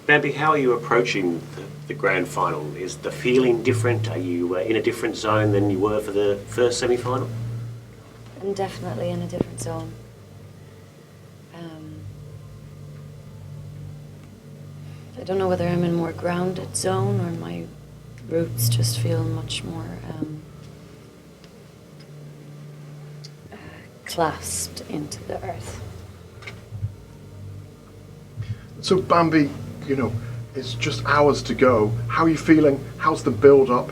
Bambi, how are you approaching the grand final? Is the feeling different? Are you in a different zone than you were for the first semi-final? I'm definitely in a different zone. I don't know whether I'm in a more grounded zone or my roots just feel much more clasped into the earth. So Bambi, you know, it's just hours to go. How are you feeling? How's the build-up?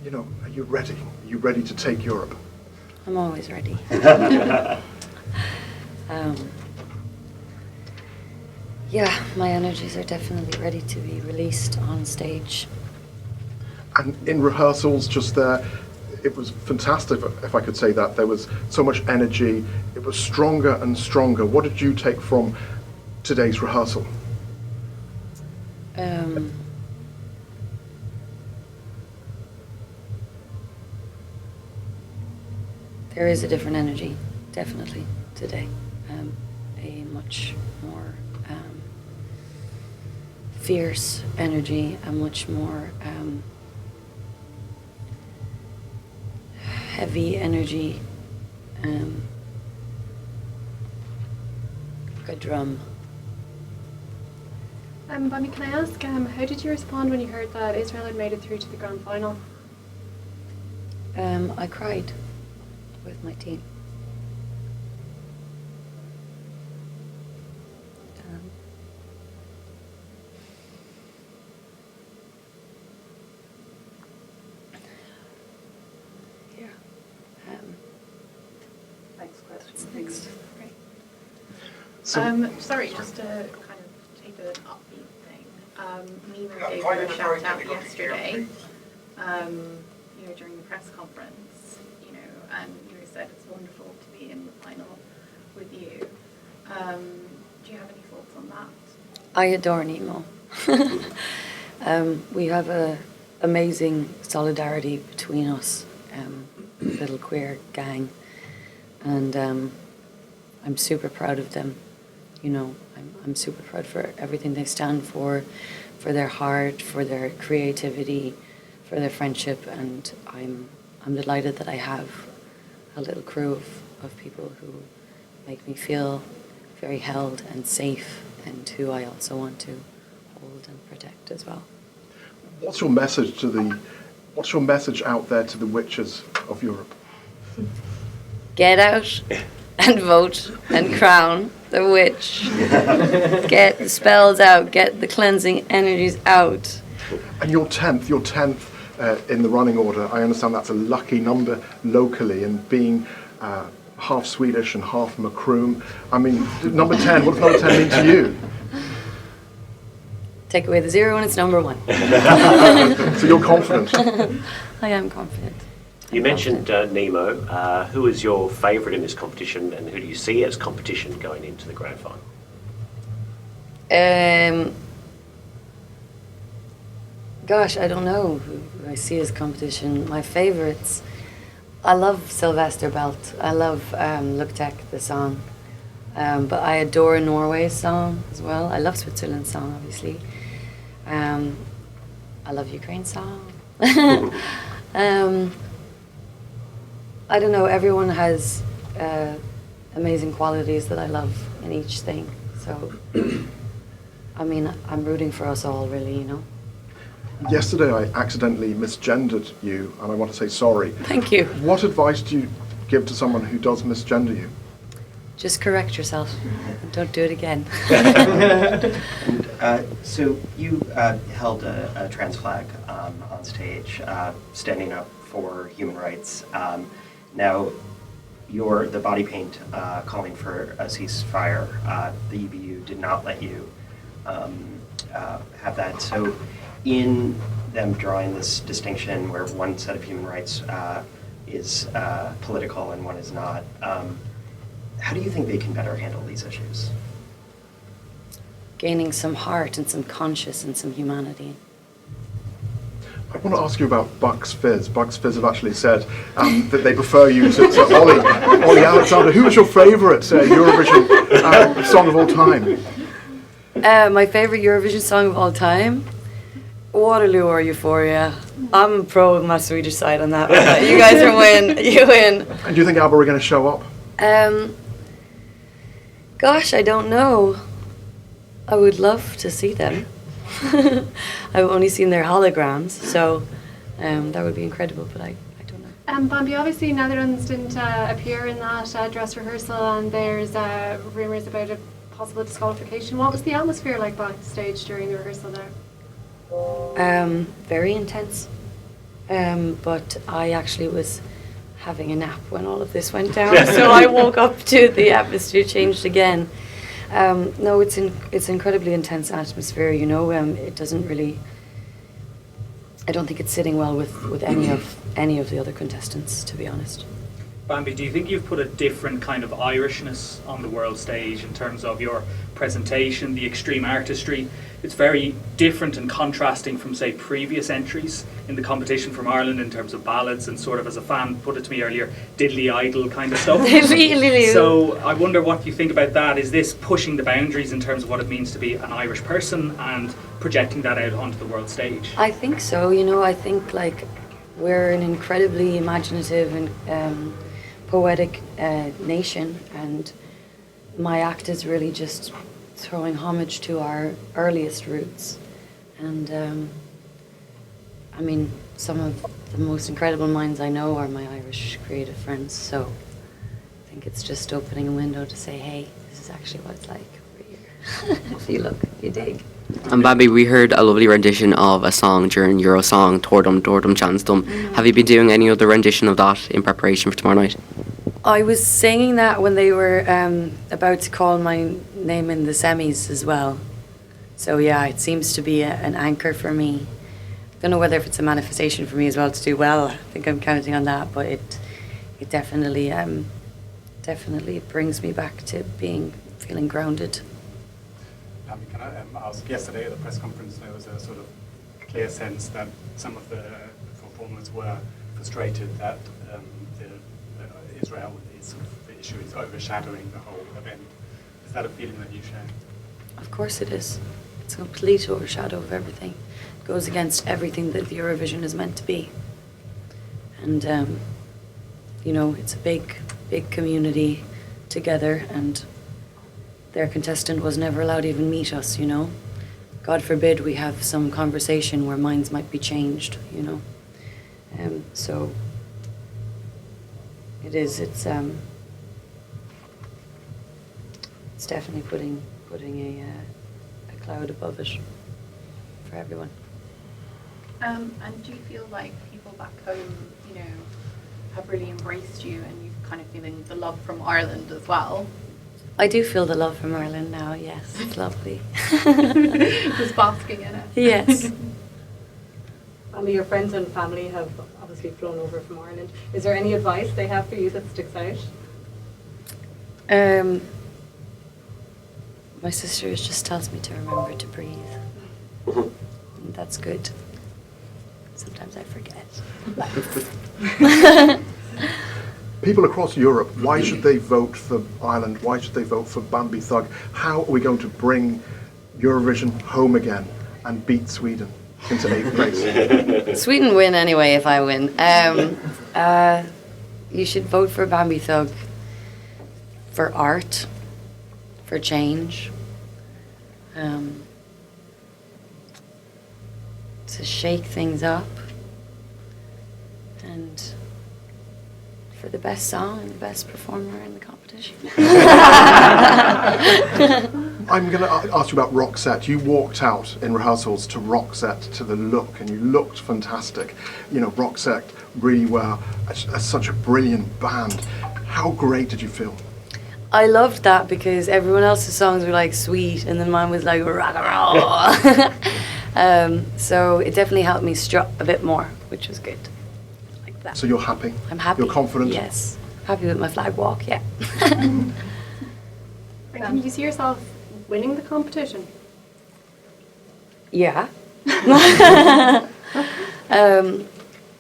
You know, are you ready? Are you ready to take Europe? I'm always ready. Yeah, my energies are definitely ready to be released on stage. And in rehearsals just there, it was fantastic, if I could say that. There was so much energy. It was stronger and stronger. What did you take from today's rehearsal? There is a different energy, definitely, today. A much more fierce energy, a much more heavy energy, like a drum. Bambi, can I ask, how did you respond when you heard that Israel had made it through to the grand final? I cried with my team. Next question. Next. Great. So, Sorry, just to kind of take an upbeat thing. Nemo gave you a shout out yesterday, you know, during the press conference, you know, and you said it's wonderful to be in the final with you. Do you have any thoughts on that? I adore Nemo. We have a amazing solidarity between us, little queer gang, and I'm super proud of them. You know, I'm super proud for everything they stand for their heart, for their creativity, for their friendship, and I'm delighted that I have a little crew of people who make me feel very held and safe, and who I also want to hold and protect as well. what's your message out there to the witches of Europe? Get out and vote and crown the witch. Get the spells out, get the cleansing energies out. And your 10th in the running order, I understand that's a lucky number locally, and being half Swedish and half Macroom. I mean, number 10, what does number 10 mean to you? Take away the 0 and it's number 1. So you're confident? I am confident. You mentioned Nemo. Who is your favourite in this competition, and who do you see as competition going into the grand final? Gosh, I don't know who I see as competition. My favourites, I love Sylvester Belt. I love Look Tech, the song. But I adore Norway's song as well. I love Switzerland's song, obviously. I love Ukraine's song. I don't know, everyone has amazing qualities that I love in each thing. So, I mean, I'm rooting for us all, really, you know. Yesterday I accidentally misgendered you, and I want to say sorry. Thank you. What advice do you give to someone who does misgender you? Just correct yourself and don't do it again. So you held a trans flag on stage, standing up for human rights. Now, the body paint calling for a ceasefire. The EBU did not let you have that. So, in them drawing this distinction where one set of human rights is political and one is not, how do you think they can better handle these issues? Gaining some heart and some conscience and some humanity. I want to ask you about Bucks Fizz. Bucks Fizz have actually said that they prefer you to Ollie Alexander. Who was your favourite Eurovision song of all time? My favourite Eurovision song of all time? Waterloo or Euphoria. I'm pro my Swedish side on that one. You guys are win. You win. And do you think ABBA are going to show up? Gosh, I don't know. I would love to see them. I've only seen their holograms, so that would be incredible, but I don't know. Bambi, obviously Netherlands didn't appear in that dress rehearsal, and there's rumours about a possible disqualification. What was the atmosphere like backstage during the rehearsal there? Very intense. But I actually was having a nap when all of this went down, so I woke up to the atmosphere changed again. No, it's incredibly intense atmosphere. You know, it doesn't really. I don't think it's sitting well with any of the other contestants, to be honest. Bambi, do you think you've put a different kind of Irishness on the world stage in terms of your presentation, the extreme artistry? It's very different and contrasting from, say, previous entries in the competition from Ireland in terms of ballads and sort of, as a fan put it to me earlier, diddly idle kind of stuff. They really do. So I wonder what you think about that. Is this pushing the boundaries in terms of what it means to be an Irish person and projecting that out onto the world stage? I think so. You know, I think like we're an incredibly imaginative and poetic nation, and my act is really just throwing homage to our earliest roots. And I mean, some of the most incredible minds I know are my Irish creative friends, so I think it's just opening a window to say, hey, this is actually what it's like over here. If you look, if you dig. And Bambi, we heard a lovely rendition of a song during Eurosong, Tordum Chansdum. Have you been doing any other rendition of that in preparation for tomorrow night? I was singing that when they were about to call my name in the semis as well. So yeah, it seems to be an anchor for me. Don't know whether if it's a manifestation for me as well to do well. I think I'm counting on that, but it definitely brings me back to feeling grounded. Can I ask, yesterday at the press conference there was a sort of clear sense that some of the performers were frustrated that Israel is sort of, the issue is overshadowing the whole event. Is that a feeling that you share? Of course it is. It's a complete overshadow of everything. It goes against everything that the Eurovision is meant to be. And you know, it's a big community together, and their contestant was never allowed to even meet us, you know. God forbid we have some conversation where minds might be changed, you know. So it's definitely putting a cloud above it for everyone. And do you feel like people back home, you know, have really embraced you, and you're kind of feeling the love from Ireland as well? I do feel the love from Ireland now, yes. It's lovely. Just basking in it. Yes. Your friends and family have obviously flown over from Ireland. Is there any advice they have for you that sticks out? My sister just tells me to remember to breathe. And that's good. Sometimes I forget. People across Europe, why should they vote for Ireland? Why should they vote for Bambie Thug? How are we going to bring Eurovision home again and beat Sweden into 8th place? Sweden win anyway if I win. You should vote for Bambie Thug for art, for change, to shake things up, and for the best song and the best performer in the competition. I'm going to ask you about Roxette. You walked out in rehearsals to Roxette, to the look, and you looked fantastic. You know, Roxette really were such a brilliant band. How great did you feel? I loved that because everyone else's songs were like sweet, and then mine was like rock and roll. So it definitely helped me strut a bit more, which was good. Like that. So you're happy? I'm happy. You're confident? Yes. Happy with my flag walk, yeah. And can you see yourself winning the competition? Yeah.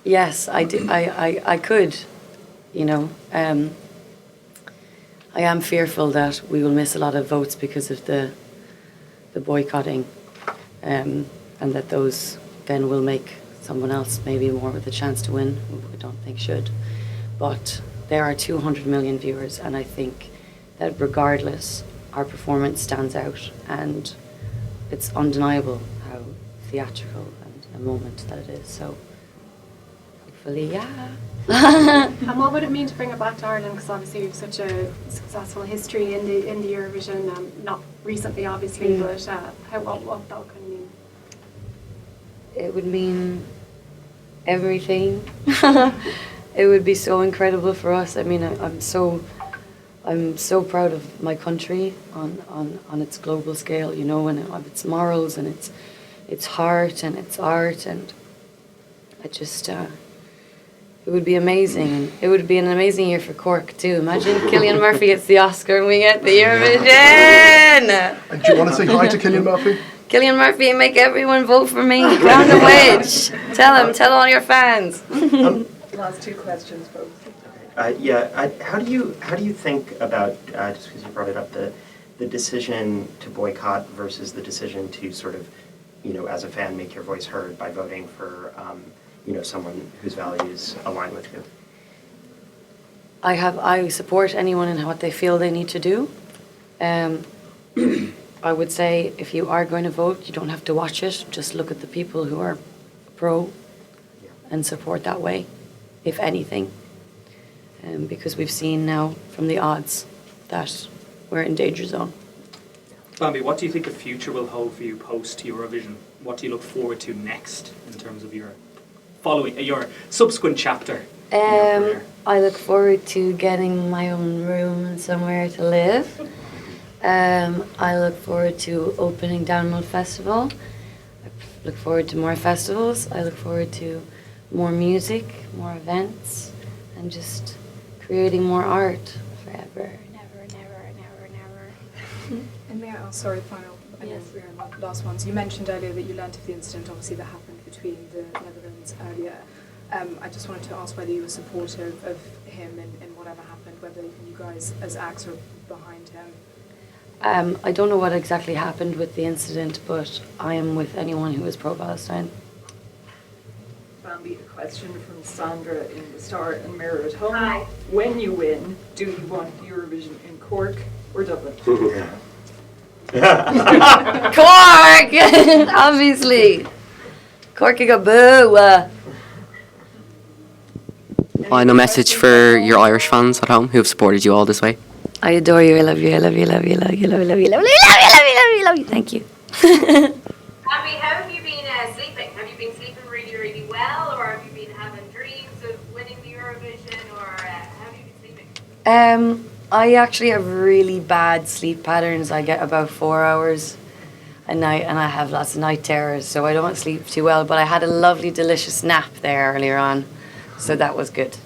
Yes, I do. I could, you know. I am fearful that we will miss a lot of votes because of the the boycotting, and that those then will make someone else maybe more with a chance to win, who I don't think should. But there are 200 million viewers, and I think that regardless, our performance stands out, and it's undeniable how theatrical and a moment that it is. So hopefully, yeah. And what would it mean to bring it back to Ireland? Because obviously we have such a successful history in the Eurovision, not recently obviously, but what that would kind of mean? It would mean everything. It would be so incredible for us. I mean, I'm so proud of my country on its global scale, you know, and of its morals and its heart and its art, and I just it would be amazing. It would be an amazing year for Cork too. Imagine Cillian Murphy gets the Oscar and we get the Eurovision. And do you want to say hi to Cillian Murphy? Cillian Murphy, make everyone vote for me. Crown the witch. Tell all your fans. Last two questions, folks. How do you think about, just because you brought it up, the decision to boycott versus the decision to sort of, you know, as a fan, make your voice heard by voting for, you know, someone whose values align with you? I support anyone in what they feel they need to do. I would say if you are going to vote, you don't have to watch it. Just look at the people who are pro and support that way, if anything. Because we've seen now from the odds that we're in danger zone. Bambi, what do you think the future will hold for you post Eurovision? What do you look forward to next in terms of your subsequent chapter in your career? I look forward to getting my own room and somewhere to live. I look forward to opening Download Festival. I look forward to more festivals. I look forward to more music, more events, and just creating more art forever. And may I ask, sorry, final, I know we're in the last ones. You mentioned earlier that you learned of the incident, obviously, that happened between the Netherlands earlier. I just wanted to ask whether you were supportive of him and whatever happened, whether you guys as acts are behind him. I don't know what exactly happened with the incident, but I am with anyone who is pro-Palestine. Bambi, a question from Sandra in the Star and Mirror at Home. Hi. When you win, do you want Eurovision in Cork or Dublin? Cork! Obviously. Cork, you go boo. Final message for your Irish fans at home who have supported you all this way. I adore you. I love you. I love you. I love you. I love you. I love you. I love you. I love you. I love you. I love you. I love you. Thank you. Bambi, how have you been sleeping? Have you been sleeping really, really well, or have you been having dreams of winning the Eurovision, or how have you been sleeping? I actually have really bad sleep patterns. I get about 4 hours a night, and I have lots of night terrors, so I don't sleep too well. But I had a lovely, delicious nap there earlier on, so that was good.